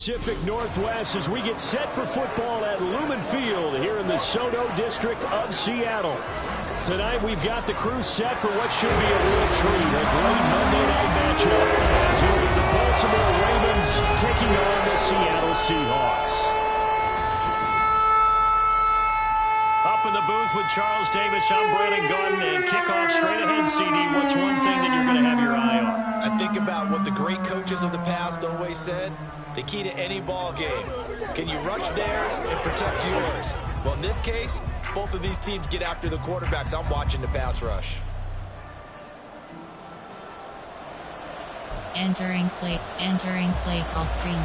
Pacific Northwest as we get set for football at Lumen Field here in the Soto district of Seattle. Tonight we've got the crew set for what should be a real treat, a great Monday night matchup as it will be the Baltimore Ravens taking on the Seattle Seahawks. Up in the booth with Charles Davis, I'm Brandon Gaudin, and kickoff straight ahead, CD. What's one thing that you're going to have your eye on? I think about what the great coaches of the past always said. The key to any ball game. Can you rush theirs and protect yours? Well, in this case, both of these teams get after the quarterbacks. I'm watching the pass rush. Entering play call screen.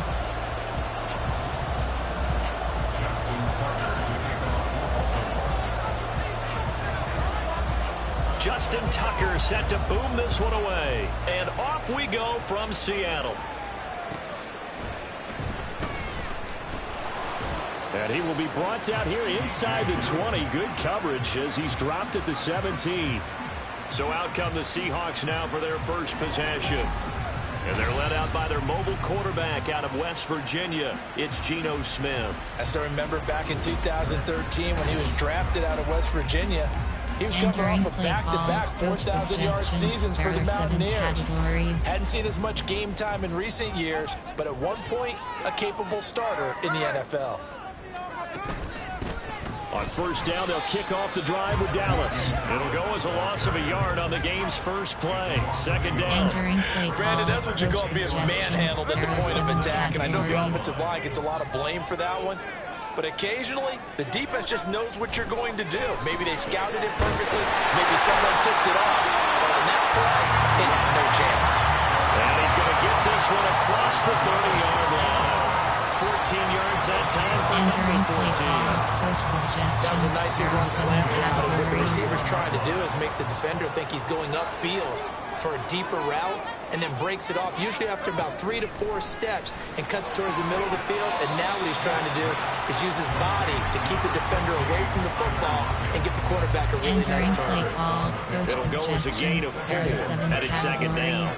Justin Tucker set to boom this one away. And off we go from Seattle. And he will be brought down here inside the 20. Good coverage as he's dropped at the 17. So out come the Seahawks now for their first possession. And they're led out by their mobile quarterback out of West Virginia. It's Geno Smith. I still remember back in 2013 when he was drafted out of West Virginia. He was coming off a back-to-back 4,000-yard seasons for the Mountaineers. Hadn't seen as much game time in recent years, but at one point, a capable starter in the NFL. On first down, they'll kick off the drive with Dallas. It'll go as a loss of a yard on the game's first play. Second down. Brandon, that's what you call being manhandled at the point of attack, and I know the offensive line gets a lot of blame for that one. But occasionally, the defense just knows what you're going to do. Maybe they scouted it perfectly. Maybe someone tipped it off. But in that play, they had no chance. And he's going to get this one across the 30-yard line. 14 yards that time for number 14. That was a nice run slam route. What the receiver's trying to do is make the defender think he's going upfield for a deeper route, and then breaks it off, usually after about 3 to 4 steps, and cuts towards the middle of the field. And now what he's trying to do is use his body to keep the defender away from the football and get the quarterback a really nice target. It'll go as a gain of 4 at its second down.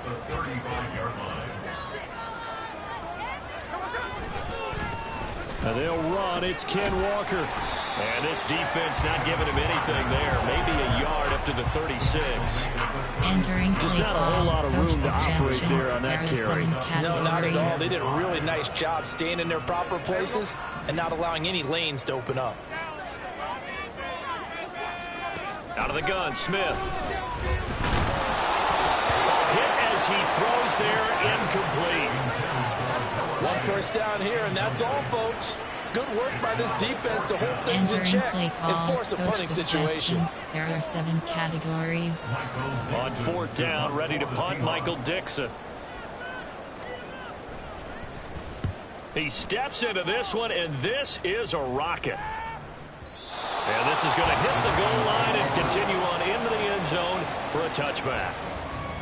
And they'll run. It's Ken Walker. And this defense not giving him anything there. Maybe a yard up to the 36. Just not a whole lot of room to operate there on that carry. No, not at all. They did a really nice job staying in their proper places and not allowing any lanes to open up. Out of the gun, Smith. Hit as he throws there, incomplete. One first down here, and that's all, folks. Good work by this defense to hold things in check and force a punting situation. There are 7 categories. On fourth down, ready to punt, Michael Dixon. He steps into this one, and this is a rocket. And this is going to hit the goal line and continue on into the end zone for a touchback.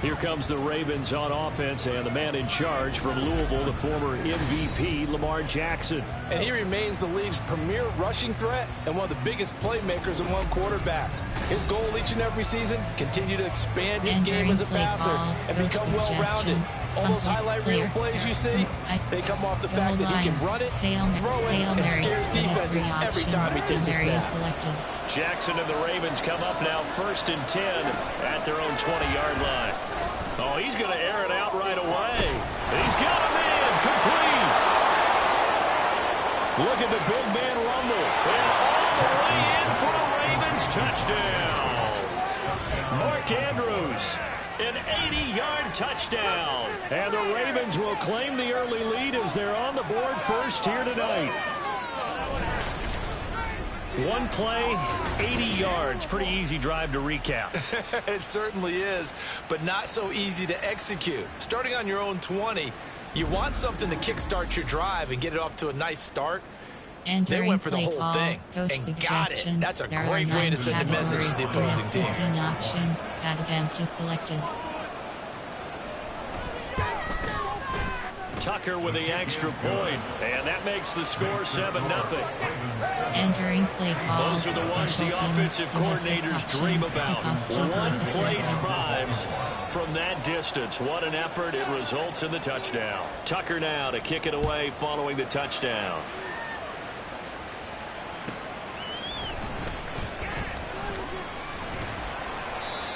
Here comes the Ravens on offense, and the man in charge from Louisville, the former MVP, Lamar Jackson. And he remains the league's premier rushing threat and one of the biggest playmakers among quarterbacks. His goal each and every season, continue to expand his game as a passer and become well-rounded. All those highlight reel plays you see, they come off the fact that he can run it, throw it, and scares defenses every time he takes a snap. Jackson and the Ravens come up now first and 10 at their own 20-yard line. Oh, he's going to air it out right away. He's got him in, complete. Look at the big man rumble. And all the way in for a Ravens touchdown. Mark Andrews, an 80-yard touchdown. And the Ravens will claim the early lead as they're on the board first here tonight. One play, 80 yards. Pretty easy drive to recap. It certainly is, but not so easy to execute. Starting on your own 20, you want something to kickstart your drive and get it off to a nice start. They went for the whole thing and got it. That's a great way to send a message to the opposing team. 15 options, add empty selected. Tucker Tucker with the extra point, and that makes the score 7-0. Entering play call. Those are the ones the offensive coordinators dream about. One-play drives from that distance. What an effort. It results in the touchdown. Tucker now to kick it away following the touchdown.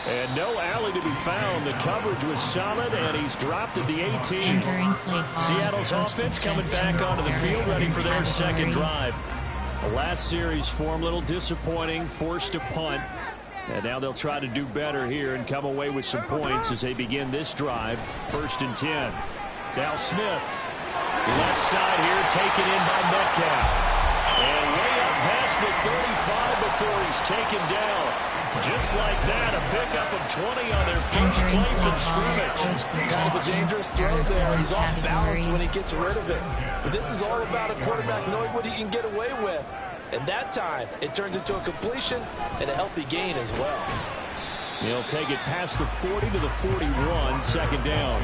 And no alley to be found. The coverage was solid, and he's dropped at the 18. Entering play call. Seattle's offense coming back onto the field, ready for their second drive. The last series for him, a little disappointing, forced a punt. And now they'll try to do better here and come away with some points as they begin this drive. 1st and 10. Now Smith. Left side here, taken in by Metcalf. And way up past the 35 before he's taken down. Just like that, a pickup of 20 on their first play from scrimmage. Kind of a dangerous throw there. He's off balance when he gets rid of it. But this is all about a quarterback knowing what he can get away with. And that time, it turns into a completion and a healthy gain as well. He'll take it past the 40 to the 41, second down.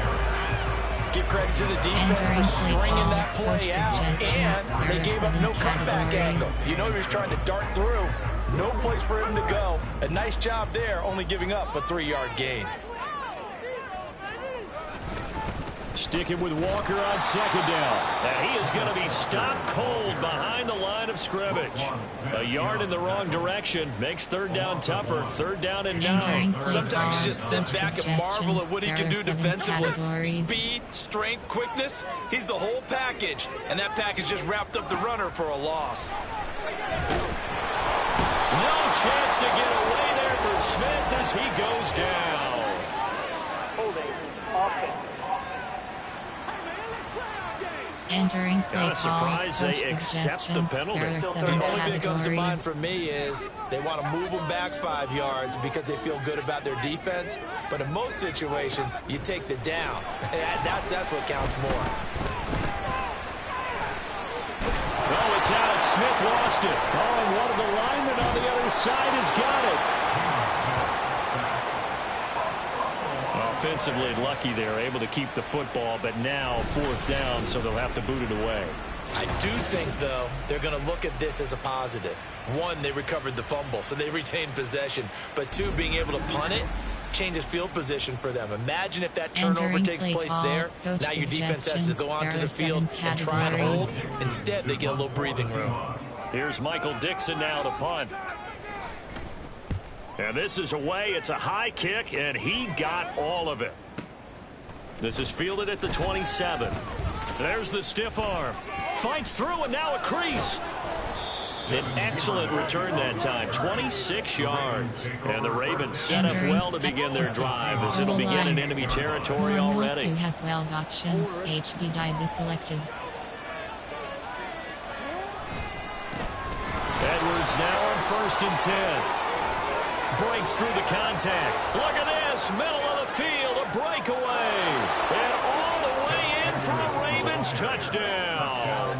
Give credit to the defense for stringing that play out, and they gave up no cutback angle. You know he was trying to dart through. No place for him to go. A nice job there, only giving up a 3-yard gain. Sticking with Walker on second down. And he is going to be stopped cold behind the line of scrimmage. A yard in the wrong direction makes 3rd down tougher. 3rd down and 9. Sometimes you just sit back and marvel at what he can do defensively. Speed, strength, quickness. He's the whole package. And that package just wrapped up the runner for a loss. No chance to get away there for Smith as he goes down. Entering play call. Surprise they accept the penalty. The only thing that comes to mind for me is they want to move them back 5 yards because they feel good about their defense. But in most situations, you take the down. That's what counts more. Oh, it's out. Smith lost it. Oh, and one of the linemen on the other side has got it. Offensively lucky they're able to keep the football, but now 4th down, so they'll have to boot it away. I do think, though, they're going to look at this as a positive. 1, they recovered the fumble, so they retained possession. But 2, being able to punt it changes field position for them. Imagine if that turnover takes place there. Now your defense has to go onto the field and try and hold. Instead, they get a little breathing room. Here's Michael Dixon now to punt. And this is away. It's a high kick, and he got all of it. This is fielded at the 27. There's the stiff arm. Fights through, and now a crease. An excellent return that time, 26 yards. And the Ravens set up well to begin their drive as it'll begin in enemy territory already. You have 12 options. HB die selected. Edwards now on 1st and 10. Breaks through the contact. Look at this, middle of the field, a breakaway. And all the way in for a Ravens touchdown.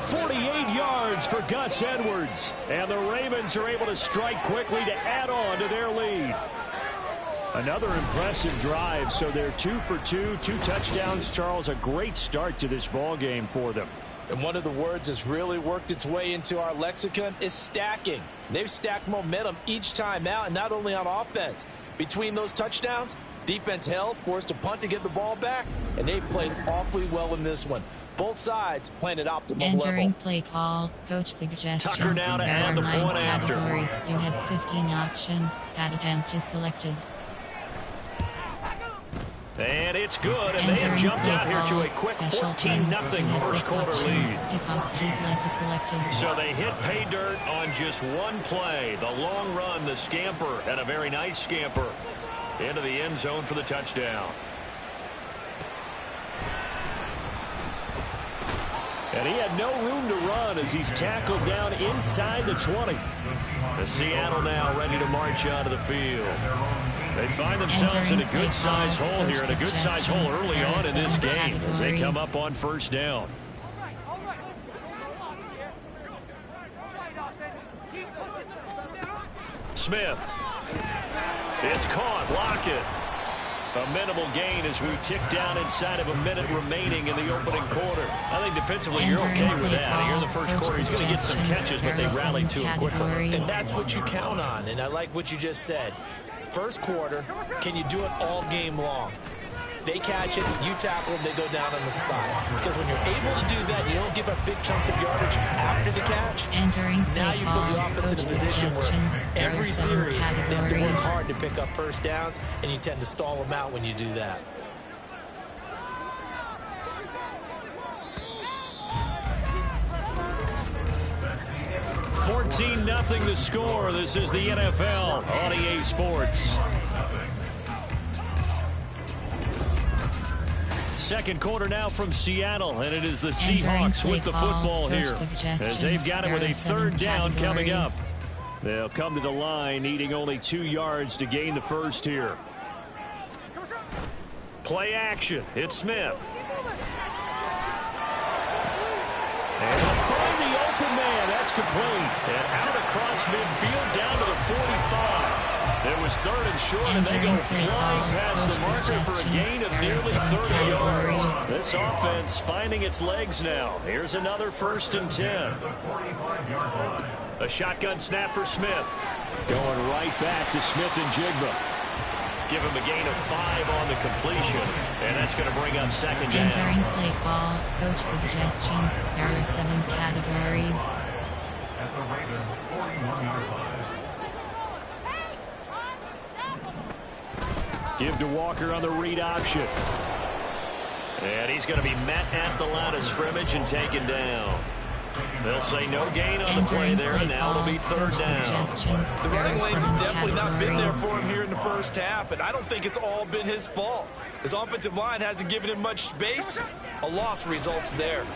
48 yards for Gus Edwards. And the Ravens are able to strike quickly to add on to their lead. Another impressive drive, so they're 2 for 2, 2 touchdowns. Charles, a great start to this ball game for them. And one of the words that's really worked its way into our lexicon is stacking. They've stacked momentum each time out, and not only on offense. Between those touchdowns, defense held, forced a punt to get the ball back, and they played awfully well in this one. Both sides playing at optimal Entering level. play call, coach suggestions. Tucker now to there add are the 9 point after. categories. You have 15 options. Pad attempt is selected. And it's good, and they have jumped out here to a quick 14-0 first quarter lead. Kickoff keep left is selected. So they hit pay dirt on just one play. The long run, the scamper, and a very nice scamper into the end zone for the touchdown. And he had no room to run as he's tackled down inside the 20. The Seattle now ready to march onto the field. They find themselves in a good-sized hole here, and a good-sized hole early on in this game as they come up on 1st down. Smith. It's caught. Lockett. A minimal gain as we tick down inside of a minute remaining in the opening quarter. I think defensively you're okay with that. Here in the first quarter, he's going to get some catches, but they rallied to him quickly. And that's what you count on, and I like what you just said. First quarter, can you do it all game long? They catch it, you tackle them, they go down on the spot. Because when you're able to do that, you don't give up big chunks of yardage after the catch. Now you put the offense in a position where every series they have to work hard to pick up first downs, and you tend to stall them out when you do that. $14-0 the score. This is the NFL on EA Sports. Second quarter now from Seattle, and it is the Seahawks with the football here as they've got it with a third down coming up. They'll come to the line needing only 2 yards to gain the first here. Play action. It's Smith. And they'll find the open man. That's complete. And out across midfield down to the 45. It was third and short, and they go flying past the marker for a gain of nearly 30 yards. This offense finding its legs now. Here's another 1st and 10. A shotgun snap for Smith. Going right back to Smith and Jigba. Give him a gain of 5 on the completion, and that's going to bring up second down. Entering play call, coach suggestions. There are 7 categories. At the Ravens 41-yard line. Give to Walker on the read option. And he's going to be met at the line of scrimmage and taken down. They'll say no gain on the play there, and now it'll be third down. The running lanes have definitely not been there for him here in the first half, and I don't think it's all been his fault. His offensive line hasn't given him much space. A loss results there.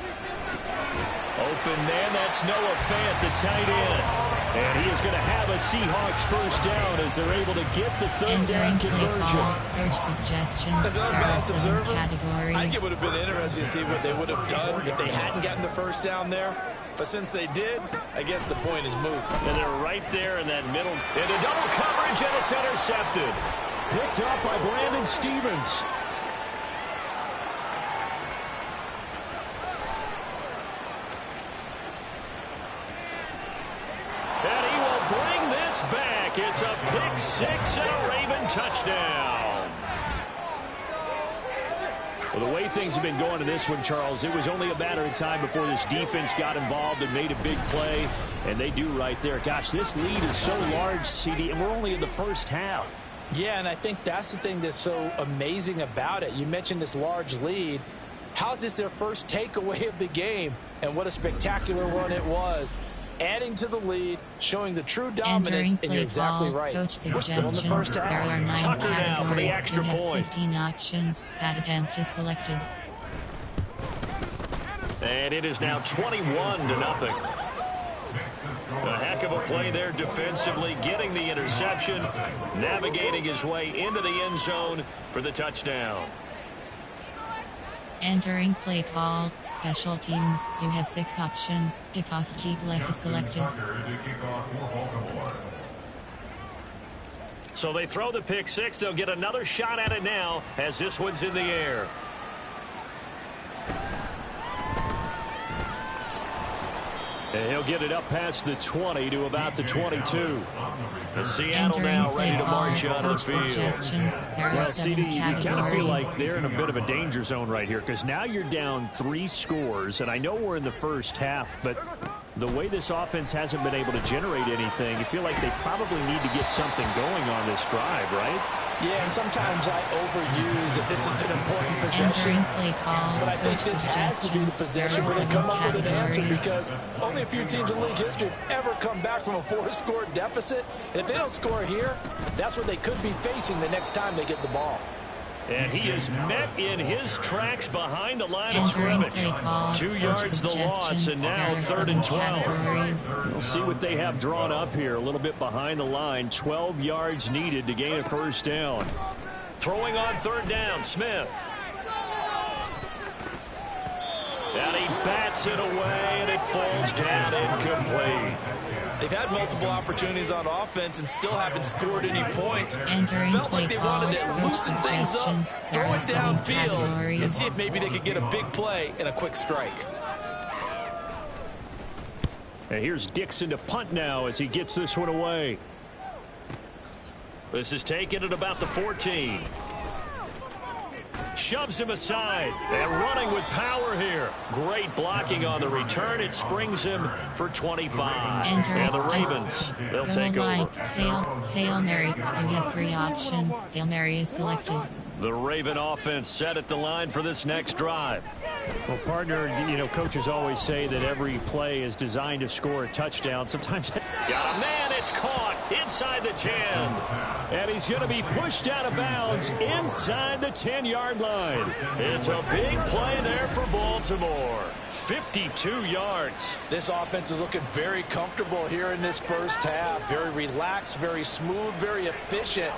Open man, that's Noah Fant, the tight end. And he is going to have a Seahawks first down as they're able to get the third down conversion. As an unbiased observer, I think it would have been interesting to see what they would have done if they hadn't gotten the first down there. But since they did, I guess the point is moot. And they're right there in that middle. Into double coverage, and it's intercepted. Picked up by Brandon Stevens. Back. It's a pick 6 and a Raven touchdown. Well, the way things have been going in this one, Charles, it was only a matter of time before this defense got involved and made a big play, and they do right there. Gosh, this lead is so large, CD, and we're only in the first half. Yeah, and I think that's the thing that's so amazing about it. You mentioned this large lead. How's this their first takeaway of the game? And what a spectacular one it was. Adding to the lead, showing the true dominance, and you're exactly right. We're still in the first half. There are 9 Tucker now for the extra point. 15 options. That attempt is selected. And it is now 21-0. A heck of a play there defensively, getting the interception, navigating his way into the end zone for the touchdown. Entering play call, special teams. You have 6 options. Kickoff kick left is selected. So they throw the pick 6. They'll get another shot at it now as this one's in the air. And he'll get it up past the 20 to about the 22. The Seattle now ready to march onto the field. Well, CD, you kind of feel like they're in a bit of a danger zone right here because now you're down 3 scores, and I know we're in the first half, but the way this offense hasn't been able to generate anything, you feel like they probably need to get something going on this drive, right? Yeah, and sometimes I overuse that this is an important possession. But I think this has to be the possession where they come up with an answer because only a few teams in league history have ever come back from a 4-score deficit. And if they don't score here, that's what they could be facing the next time they get the ball. And he is met in his tracks behind the line of scrimmage. 2 yards the loss, and now 3rd and 12. We'll see what they have drawn up here. A little bit behind the line. 12 yards needed to gain a first down. Throwing on 3rd down, Smith. And he bats it away, and it falls down incomplete. They've had multiple opportunities on offense and still haven't scored any points. Felt like they wanted to loosen things up, throw it downfield, and see if maybe they could get a big play and a quick strike. And here's Dixon to punt now as he gets this one away. This is taken at about the 14. Shoves him aside and running with power here. Great blocking on the return. It springs him for 25. And the Ravens, they'll take over. Hail Mary. You have 3 options. Hail Mary is selected. The Raven offense set at the line for this next drive. Well, partner, coaches always say that every play is designed to score a touchdown. Sometimes got a man, it's caught inside the 10. And he's going to be pushed out of bounds inside the 10-yard line. It's a big play there for Baltimore. 52 yards. This offense is looking very comfortable here in this first half. Very relaxed, very smooth, very efficient.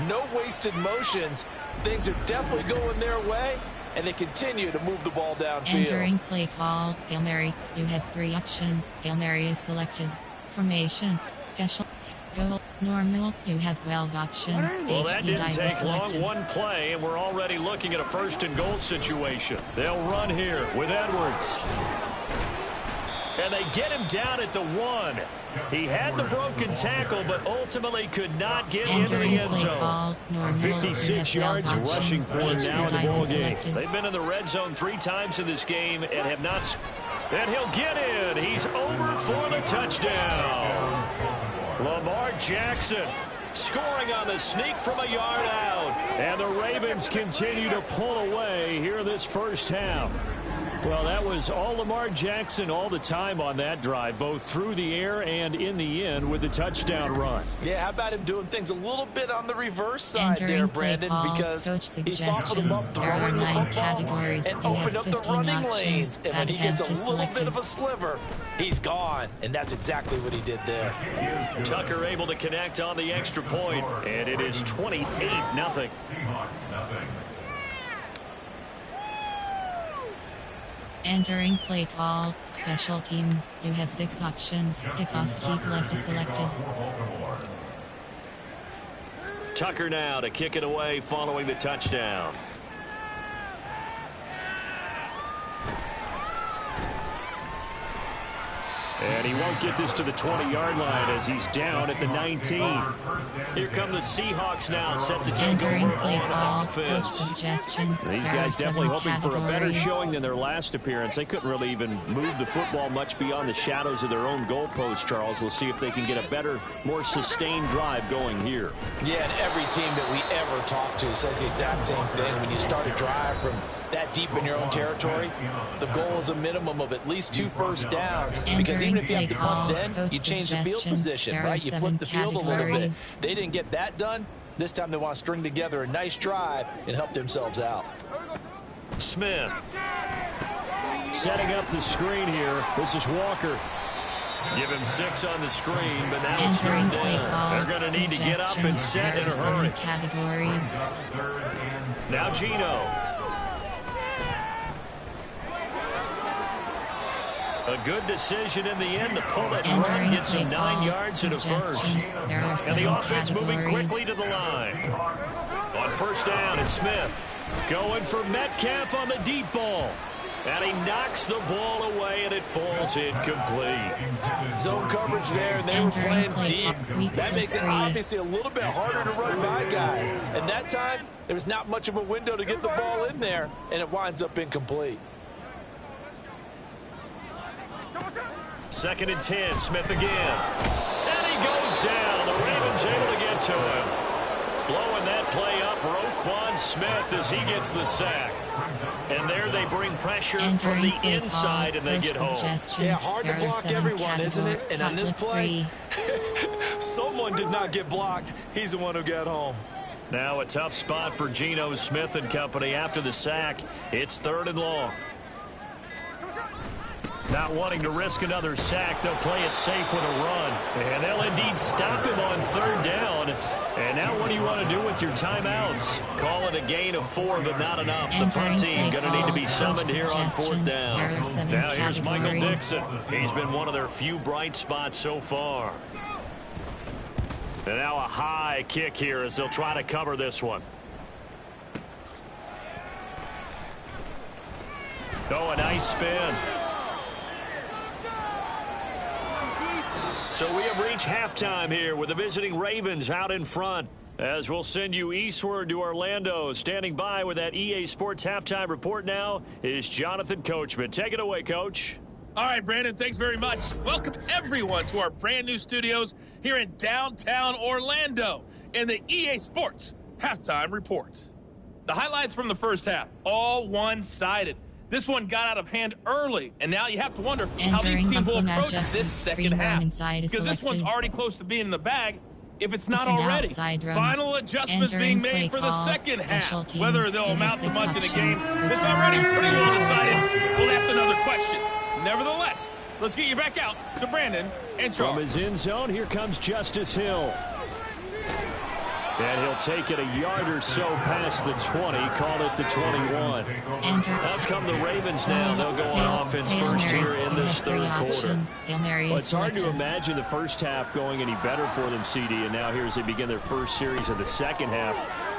No wasted motions. Things are definitely going their way, and they continue to move the ball downfield. Entering play call. Hail Mary. You have 3 options. Hail Mary is selected. Formation. Special. Goal. Normal. You have 12 options. Well, that didn't take long. Selected. One play, and we're already looking at a 1st and goal situation. They'll run here with Edwards. And they get him down at the 1. He had the broken tackle, but ultimately could not get into the end zone. 56 yards rushing for him now in the ball game. They've been in the red zone 3 times in this game and have not. And he'll get in. He's over for the touchdown. Lamar Jackson scoring on the sneak from a yard out. And the Ravens continue to pull away here this first half. Well, that was all Lamar Jackson all the time on that drive, both through the air and in the end with the touchdown run. Yeah, how about him doing things a little bit on the reverse side there, Brandon, because he softened them up throwing the football and opened up the running lanes. And when he gets a little bit of a sliver, he's gone. And that's exactly what he did there. Tucker able to connect on the extra point, and it is 28-0. Entering play call. Special teams. You have 6 options. Kickoff kick left is selected. Tucker now to kick it away following the touchdown. And he won't get this to the 20-yard line as he's down at the 19. Here come the Seahawks now, set to take Entering over play on call. offense. Suggestions. These guys definitely hoping for a better showing than their last appearance. They couldn't really even move the football much beyond the shadows of their own goalpost, Charles. We'll see if they can get a better, more sustained drive going here. Yeah, and every team that we ever talk to says the exact same thing. When you start a drive from that deep in your own territory, the goal is a minimum of at least 2 first downs, because even if you have to punt then, you change the field position, right? You flip the field a little bit. They didn't get that done. This time they want to string together a nice drive and help themselves out. Smith setting up the screen here. This is Walker. Give him 6 on the screen, but now it's turned down. They're going to need to get up and set in a hurry. Categories. Now Gino. A good decision in the end. The pull-it run gets him 9 yards and a first. And the offense moving quickly to the line. On first down, it's Smith. Going for Metcalf on the deep ball. And he knocks the ball away, and it falls incomplete. Zone coverage there, and they were playing deep. That makes it obviously a little bit harder to run by guys. And that time, there was not much of a window to get the ball in there, and it winds up incomplete. 2nd and 10, Smith again. And he goes down. The Ravens able to get to him. Blowing that play up, Roquan Smith as he gets the sack. And there they bring pressure from the inside, and they get home. Yeah, hard to block everyone, isn't it? And on this play, someone did not get blocked. He's the one who got home. Now a tough spot for Geno Smith and company after the sack. It's 3rd and long. Not wanting to risk another sack, they'll play it safe with a run. And they'll indeed stop him on 3rd down. And now what do you want to do with your timeouts? Call it a gain of 4, but not enough. The punt team going to need to be summoned here on 4th down. Now here's Michael Dixon. He's been one of their few bright spots so far. And now a high kick here as they'll try to cover this one. Oh, a nice spin. So we have reached halftime here with the visiting Ravens out in front. As we'll send you eastward to Orlando. Standing by with that EA Sports halftime report now is Jonathan Coachman. Take it away, Coach. All right, Brandon, thanks very much. Welcome, everyone, to our brand-new studios here in downtown Orlando in the EA Sports halftime report. The highlights from the first half, all one-sided. This one got out of hand early, and now you have to wonder how these teams will approach this second half. Because this one's already close to being in the bag, if it's not already. Final adjustments being made for the second half. Whether they'll amount to much in a game that's already pretty well decided, well, that's another question. Nevertheless, let's get you back out to Brandon and Charles. From his end zone, here comes Justice Hill. And he'll take it a yard or so past the 20, call it the 21. Up come the Ravens now. They'll go on offense first here in this 3rd quarter. Well, it's hard to imagine the first half going any better for them, CD, and now here as they begin their first series of the second half.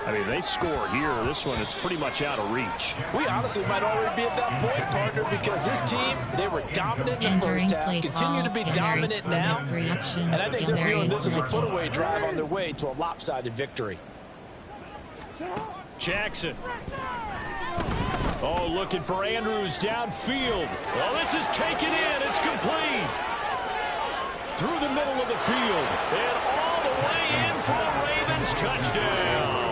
I mean, they score here. This one, it's pretty much out of reach. We honestly might already be at that point, partner, because this team, they were dominant in the first half, continue to be dominant now, and I think they're viewing this as a put-away drive on their way to a lopsided victory. Jackson. Oh, looking for Andrews downfield. Well, this is taken in. It's complete. Through the middle of the field. And all the way in for a Ravens touchdown.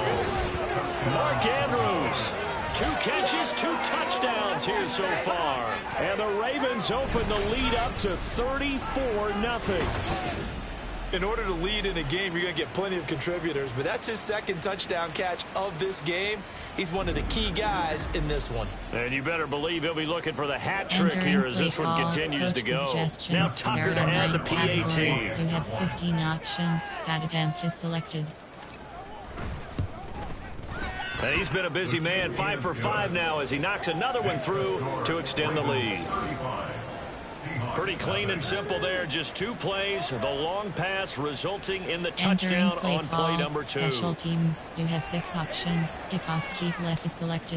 Mark Andrews, 2 catches, 2 touchdowns here so far. And the Ravens open the lead up to 34-0. In order to lead in a game, you're going to get plenty of contributors, but that's his 2nd touchdown catch of this game. He's one of the key guys in this one. And you better believe he'll be looking for the hat trick here as this one continues to go. Now Tucker to add the PAT. You have 15 options. That attempt is selected. And he's been a busy man, 5 for 5 now as he knocks another one through to extend the lead. Pretty clean and simple there, just 2 plays. The long pass resulting in the touchdown on play number 2. Special teams, you have 6 options. Kickoff kick left is selected.